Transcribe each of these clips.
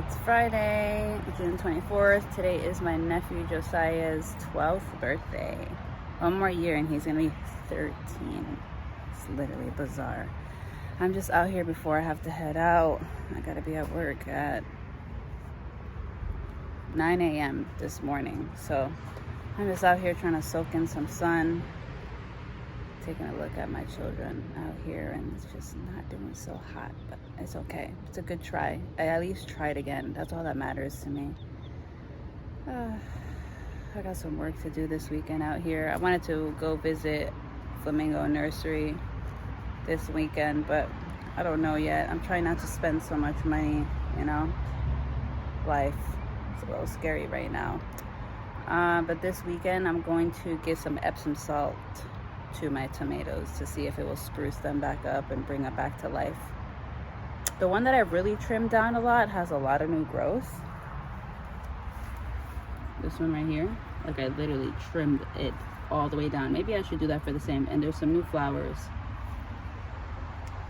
It's Friday, June 24th. Today is my nephew Josiah's 12th birthday. One more year and he's gonna be 13. It's literally bizarre. I'm just out here before I have to head out. I gotta be at work at 9 a.m. this morning. So I'm just out here trying to soak in some sun, taking a look at my children out here, and it's just not doing so hot, but it's okay. It's a good try. I at least tried again. That's all that matters to me. I got some work to do this weekend out here. I wanted to go visit Flamingo Nursery this weekend, but I don't know yet. I'm trying not to spend so much money, you know. Life is a little scary right now. But this weekend I'm going to give some Epsom salt to my tomatoes to see if it will spruce them back up and bring them back to life. The one that I really trimmed down a lot has a lot of new growth. This one right here, like I literally trimmed it all the way down. Maybe I should do that for the same. And there's some new flowers,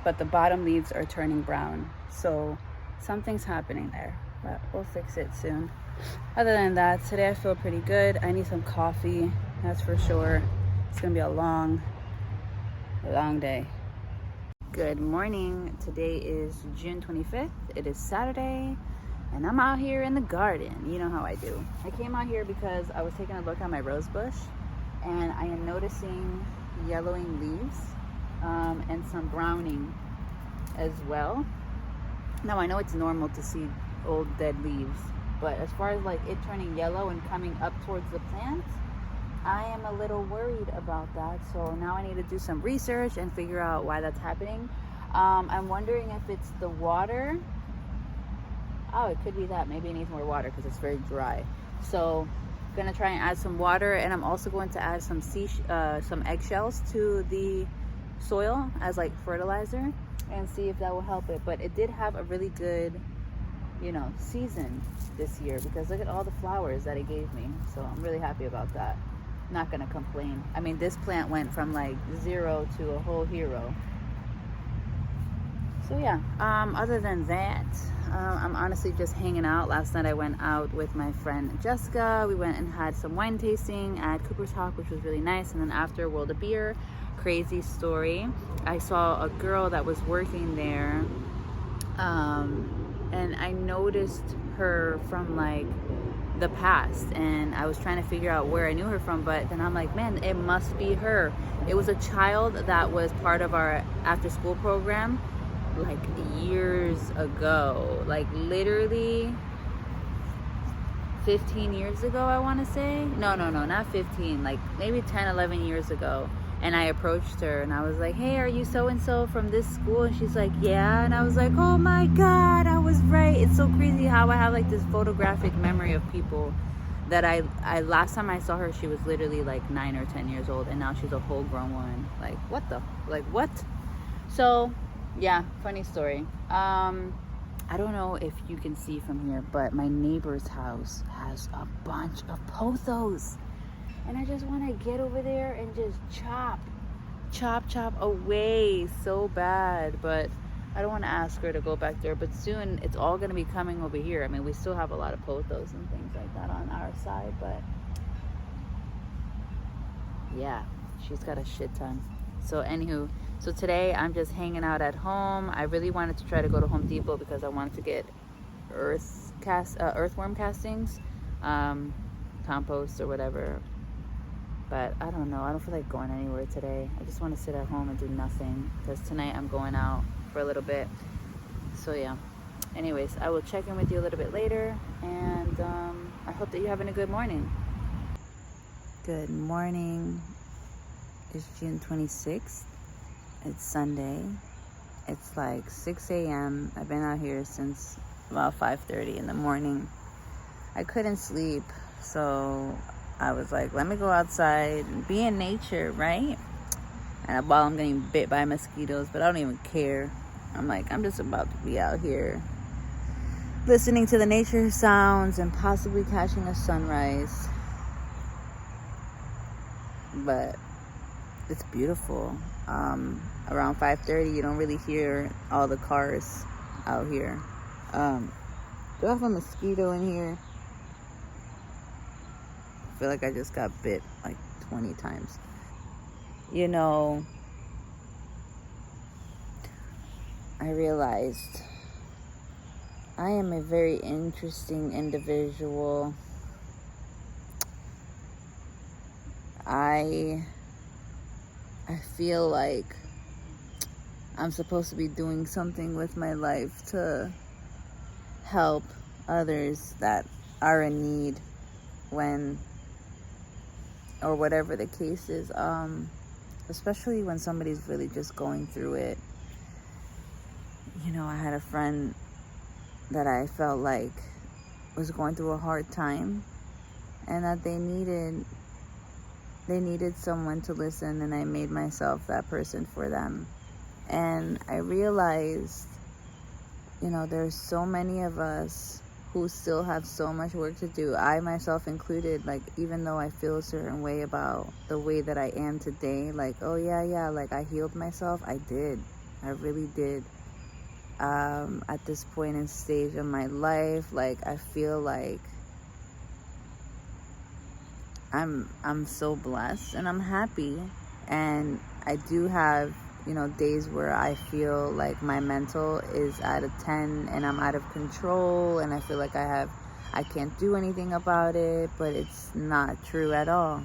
but the bottom leaves are turning brown, so something's happening there, but we'll fix it soon. Other than that, today I feel pretty good. I need some coffee, that's for sure. It's gonna be a long day. Good morning. Today is June 25th. It is Saturday, and I'm out here in the garden. You know how I do. I came out here because I was taking a look at my rose bush, and I am noticing yellowing leaves and some browning as well. Now I know it's normal to see old dead leaves, but as far as like it turning yellow and coming up towards the plant, I am a little worried about that. So now I need to do some research and figure out why that's happening. I'm wondering if it's the water. Oh, it could be that. Maybe it needs more water because it's very dry. So I'm gonna try and add some water, and I'm also going to add some eggshells to the soil as like fertilizer and see if that will help it. But it did have a really good, you know, season this year because look at all the flowers that it gave me. So I'm really happy about that. Not gonna complain. I mean, this plant went from like 0 to a whole hero. So yeah, other than that, I'm honestly just hanging out. Last night I went out with my friend Jessica. We went and had some wine tasting at Cooper's Hawk, which was really nice. And then after World of Beer, crazy story, I saw a girl that was working there, and I noticed her from like the past, and I was trying to figure out where I knew her from, but then I'm like, man, it must be her. It was a child that was part of our after school program like years ago, like literally 15 years ago, I want to say. No, not 15, like maybe 10, 11 years ago. And I approached her and I was like, hey, are you so-and-so from this school? And she's like, yeah. And I was like, oh my God, I was right. It's so crazy how I have like this photographic memory of people that I last time I saw her, she was literally like 9 or 10 years old. And now she's a whole grown woman. Like, what? So yeah, funny story. I don't know if you can see from here, but my neighbor's house has a bunch of pothos. And I just want to get over there and just chop away so bad. But I don't want to ask her to go back there. But soon it's all going to be coming over here. I mean, we still have a lot of pothos and things like that on our side. But yeah, she's got a shit ton. So anywho, so today I'm just hanging out at home. I really wanted to try to go to Home Depot because I wanted to get earthworm castings, compost or whatever. But I don't know. I don't feel like going anywhere today. I just want to sit at home and do nothing because tonight I'm going out for a little bit. So yeah. Anyways, I will check in with you a little bit later, and I hope that you're having a good morning. Good morning. It's June 26th. It's Sunday. It's like 6 a.m. I've been out here since about 5:30 in the morning. I couldn't sleep, so I was like, let me go outside and be in nature, right? And while I'm getting bit by mosquitoes, but I don't even care. I'm like, I'm just about to be out here listening to the nature sounds and possibly catching a sunrise. But it's beautiful. Around 5:30, you don't really hear all the cars out here. Do I have a mosquito in here? I feel like I just got bit like 20 times. You know, I realized I am a very interesting individual. I feel like I'm supposed to be doing something with my life to help others that are in need when, or whatever the case is, especially when somebody's really just going through it. You know, I had a friend that I felt like was going through a hard time, and that they needed someone to listen, and I made myself that person for them. And I realized, you know, there's so many of us who still have so much work to do, I myself included. Like, even though I feel a certain way about the way that I am today, like, oh yeah, like I healed myself, I really did. At this point in stage of my life, like, I feel like I'm so blessed and I'm happy. And I do have, you know, days where I feel like my mental is at a 10 and I'm out of control, and I feel like I can't do anything about it, but it's not true at all.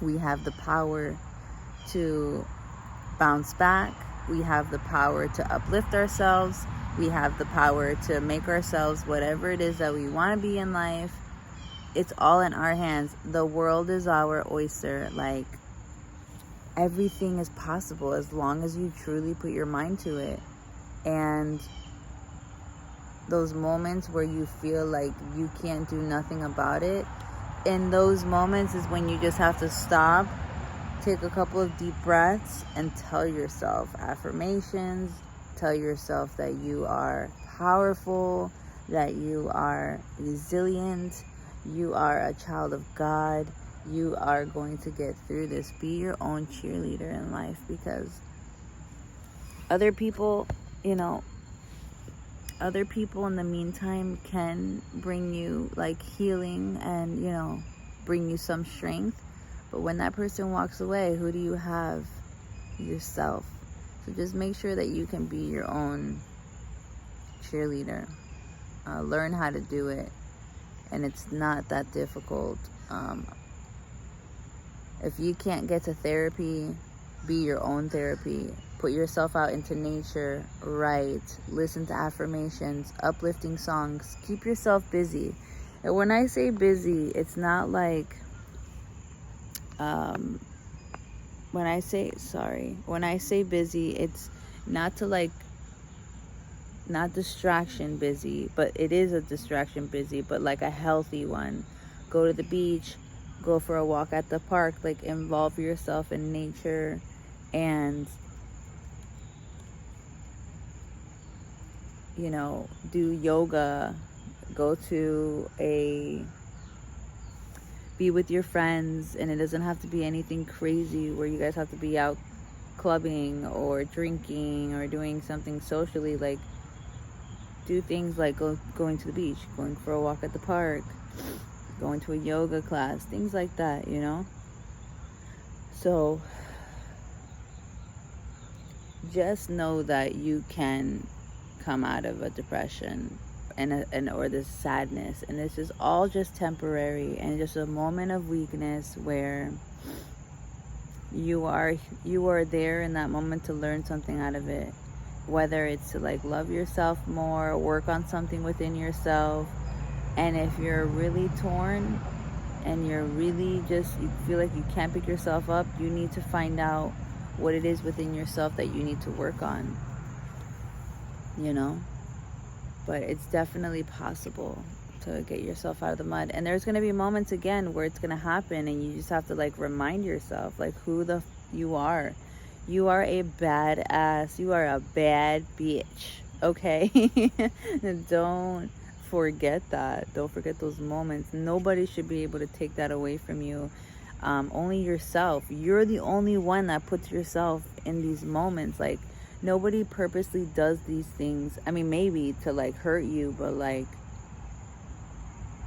We have the power to bounce back. We have the power to uplift ourselves. We have the power to make ourselves whatever it is that we want to be in life. It's all in our hands. The world is our oyster. Like, everything is possible as long as you truly put your mind to it. And those moments where you feel like you can't do nothing about it, in those moments is when you just have to stop, take a couple of deep breaths, and tell yourself affirmations. Tell yourself that you are powerful, that you are resilient, you are a child of God. You are going to get through this. Be your own cheerleader in life, because other people, you know, other people in the meantime can bring you like healing and, you know, bring you some strength. But when that person walks away, who do you have? Yourself. So just make sure that you can be your own cheerleader. Learn how to do it. And it's not that difficult. If you can't get to therapy, be your own therapy. Put yourself out into nature, write, listen to affirmations, uplifting songs. Keep yourself busy. And when I say busy, it's not like, when I say busy, it's not to like, not distraction busy, but it is a distraction busy, but like a healthy one. Go to the beach, go for a walk at the park, like involve yourself in nature, and, you know, do yoga, be with your friends. And it doesn't have to be anything crazy where you guys have to be out clubbing or drinking or doing something socially. Like, do things like going to the beach, going for a walk at the park, going to a yoga class, things like that, you know? So just know that you can come out of a depression or this sadness, and this is all just temporary and just a moment of weakness where you are there in that moment to learn something out of it. Whether it's to like love yourself more, work on something within yourself. And if you're really torn and you feel like you can't pick yourself up, you need to find out what it is within yourself that you need to work on, you know? But it's definitely possible to get yourself out of the mud. And there's going to be moments again where it's going to happen, and you just have to like remind yourself like who you are. You are a badass. You are a bad bitch. Okay? Don't forget that. Don't forget those moments. Nobody should be able to take that away from you. Only yourself. You're the only one that puts yourself in these moments. Like, nobody purposely does these things. I mean, maybe to like hurt you, but like,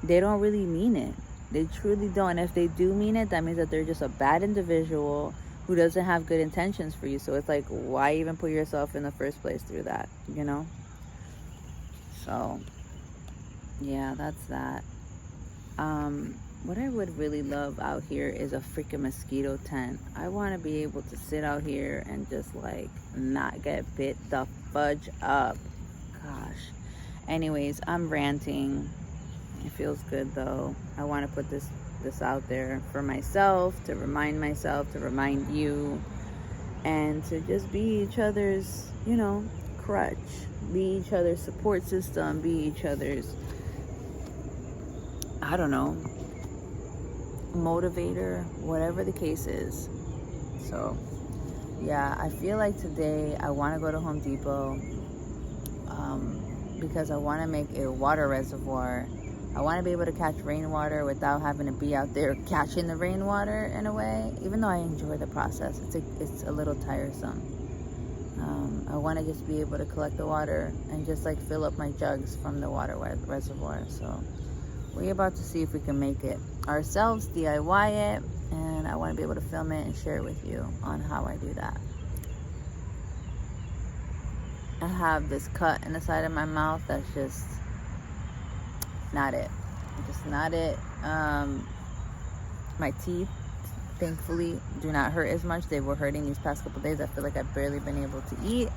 they don't really mean it. They truly don't. And if they do mean it, that means that they're just a bad individual who doesn't have good intentions for you. So it's like, why even put yourself in the first place through that, you know? So yeah, that's that. What I would really love out here is a freaking mosquito tent. I want to be able to sit out here and just like not get bit the fudge up. Gosh. Anyways, I'm ranting. It feels good though. I want to put this out there for myself, to remind myself, to remind you, and to just be each other's, you know, crutch, be each other's support system, be each other's, I don't know, motivator, whatever the case is. So yeah, I feel like today I want to go to Home Depot because I want to make a water reservoir. I want to be able to catch rainwater without having to be out there catching the rainwater in a way, even though I enjoy the process. It's a little tiresome. I want to just be able to collect the water and just like fill up my jugs from the water reservoir. So we're about to see if we can make it ourselves, DIY it, and I want to be able to film it and share it with you on how I do that. I have this cut in the side of my mouth that's just not it. Just not it. My teeth, thankfully, do not hurt as much. They were hurting these past couple days. I feel like I've barely been able to eat.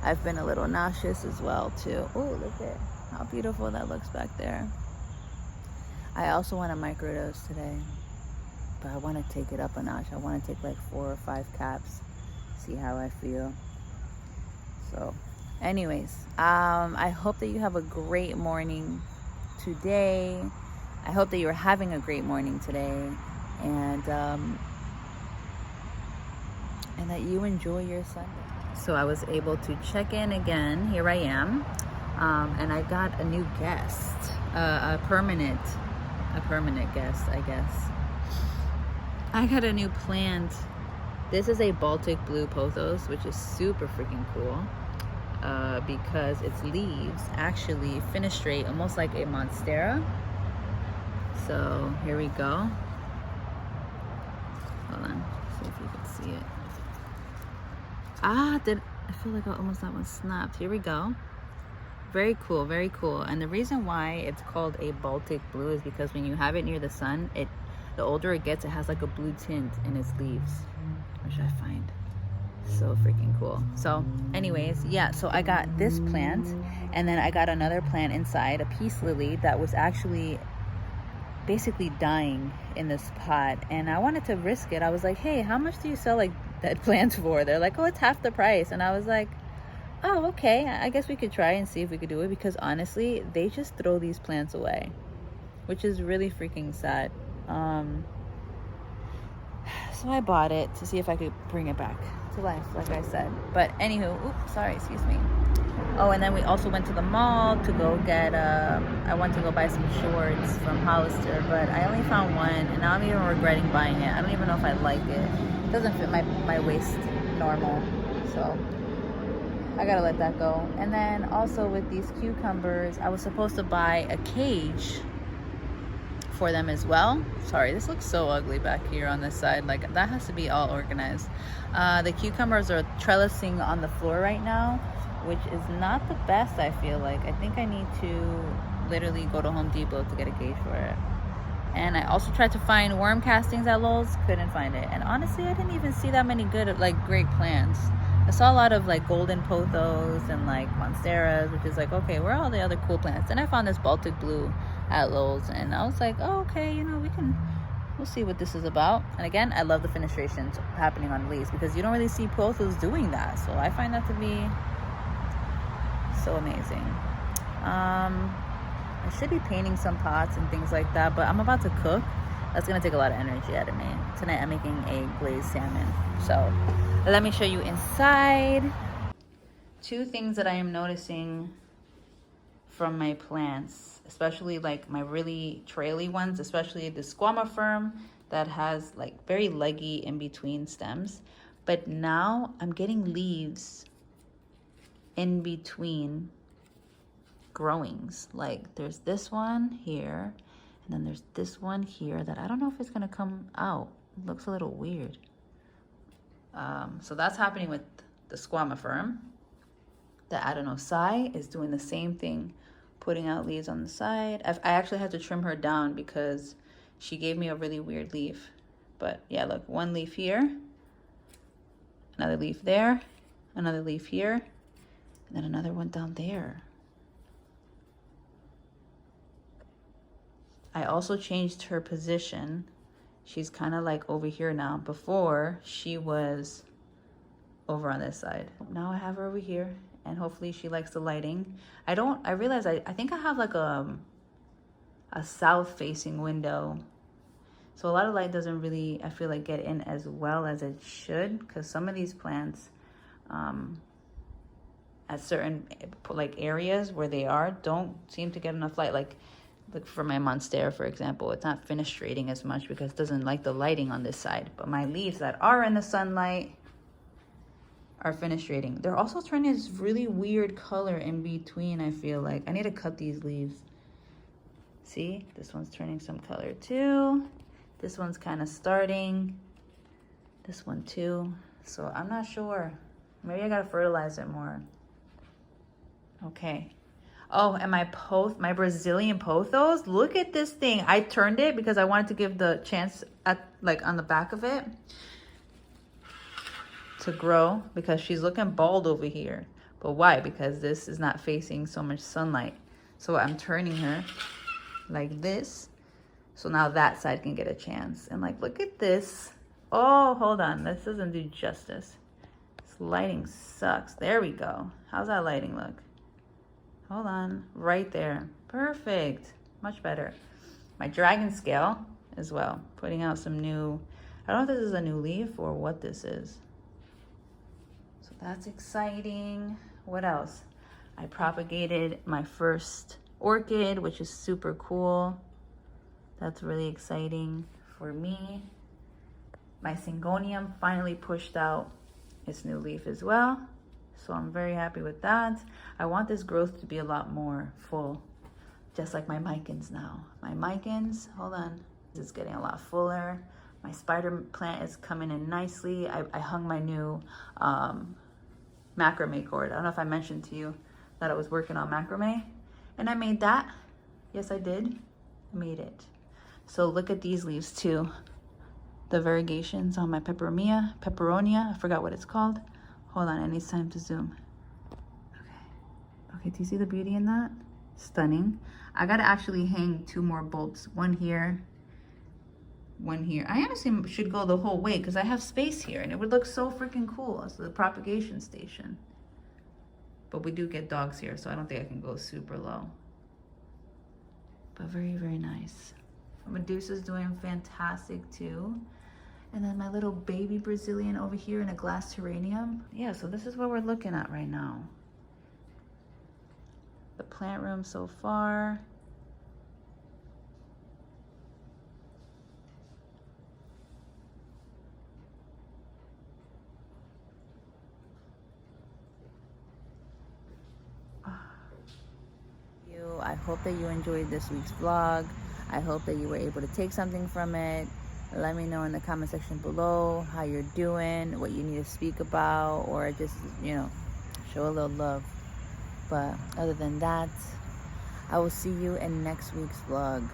I've been a little nauseous as well, too. Oh, look at how beautiful that looks back there. I also want to microdose today, but I want to take it up a notch. I want to take like 4 or 5 caps, see how I feel. So anyways, I hope that you have a great morning today. I hope that you're having a great morning today, and that you enjoy your Sunday. So I was able to check in again. Here I am, and I got a new guest, a permanent guest, I guess. I got a new plant. This is a Baltic blue pothos, which is super freaking cool. Because its leaves actually fenestrate almost like a monstera. So here we go. Hold on, see if you can see it. I feel like I almost that one snapped. Here we go. Very cool, very cool. And the reason why it's called a Baltic blue is because when you have it near the sun, the older it gets, it has like a blue tint in its leaves, which I find so freaking cool. So anyways, yeah, so I got this plant, and then I got another plant inside, a peace lily that was actually basically dying in this pot, and I wanted to risk it. I was like, hey, how much do you sell like dead plants for? They're like, oh, it's half the price. And I was like, oh, okay, I guess we could try and see if we could do it, because honestly, they just throw these plants away, which is really freaking sad. So I bought it to see if I could bring it back to life, like I said. But anywho, oops, sorry, excuse me. Oh, and then we also went to the mall to go get, I went to go buy some shorts from Hollister, but I only found one, and now I'm even regretting buying it. I don't even know if I like it. It doesn't fit my waist normal, so I gotta let that go. And then also with these cucumbers, I was supposed to buy a cage for them as well. Sorry, this looks so ugly back here on this side. Like, that has to be all organized. The cucumbers are trellising on the floor right now, which is not the best, I feel like. I think I need to literally go to Home Depot to get a cage for it. And I also tried to find worm castings at Lowe's, couldn't find it. And honestly, I didn't even see that many good, like, great plants. I saw a lot of like golden pothos and like monsteras, which is like, okay, where are all the other cool plants? And I found this Baltic blue at Lowe's, and I was like, oh, okay, you know, we'll see what this is about. And again, I love the fenestrations happening on leaves, because you don't really see pothos doing that. So I find that to be so amazing. I should be painting some pots and things like that, but I'm about to cook. That's gonna take a lot of energy out of me. Tonight I'm making a glazed salmon. So let me show you inside. 2 things that I am noticing from my plants, especially like my really traily ones, especially the squamifern that has like very leggy in between stems. But now I'm getting leaves in between growings. Like there's this one here, And then there's this one here that I don't know if it's gonna come out. It looks a little weird. So that's happening with the squamifern. The adenosai is doing the same thing, putting out leaves on the side. I actually had to trim her down because she gave me a really weird leaf. But yeah, look, one leaf here, another leaf there, another leaf here, and then another one down there. I also changed her position. She's kind of like over here now. Before, she was over on this side. Now I have her over here, and hopefully she likes the lighting. I realize I think I have like a south-facing window. So a lot of light doesn't really, I feel like, get in as well as it should, because some of these plants at certain like areas where they are don't seem to get enough light. Like for my monstera, for example, it's not fenestrating as much because it doesn't like the lighting on this side. But my leaves that are in the sunlight are fenestrating. They're also turning this really weird color in between, I feel like. I need to cut these leaves. See, this one's turning some color too. This one's kind of starting. This one too. So I'm not sure. Maybe I gotta fertilize it more. Okay. Oh, and my Brazilian pothos, look at this thing. I turned it because I wanted to give the chance at like on the back of it to grow, because she's looking bald over here. But why? Because this is not facing so much sunlight. So I'm turning her like this. So now that side can get a chance. And like, look at this. Oh, hold on. This doesn't do justice. This lighting sucks. There we go. How's that lighting look? Hold on, right there. Perfect, much better. My dragon scale as well, putting out some new, I don't know if this is a new leaf or what this is. So that's exciting. What else? I propagated my first orchid, which is super cool. That's really exciting for me. My syngonium finally pushed out its new leaf as well. So I'm very happy with that. I want this growth to be a lot more full, just like my micans now. My micans, hold on, this is getting a lot fuller. My spider plant is coming in nicely. I hung my new macrame cord. I don't know if I mentioned to you that I was working on macrame, and I made that. Yes, I did. I made it. So look at these leaves too. The variegations on my peperonia, I forgot what it's called. Hold on, it needs time to zoom. Okay, do you see the beauty in that? Stunning. I gotta actually hang 2 more bulbs. One here, one here. I honestly should go the whole way because I have space here and it would look so freaking cool as the propagation station. But we do get dogs here, so I don't think I can go super low. But very, very nice. Medusa's doing fantastic too. And then my little baby Brazilian over here in a glass terrarium. Yeah, so this is what we're looking at right now. The plant room so far. I hope that you enjoyed this week's vlog. I hope that you were able to take something from it. Let me know in the comment section below how you're doing, what you need to speak about, or just, you know, show a little love. But other than that, I will see you in next week's vlog.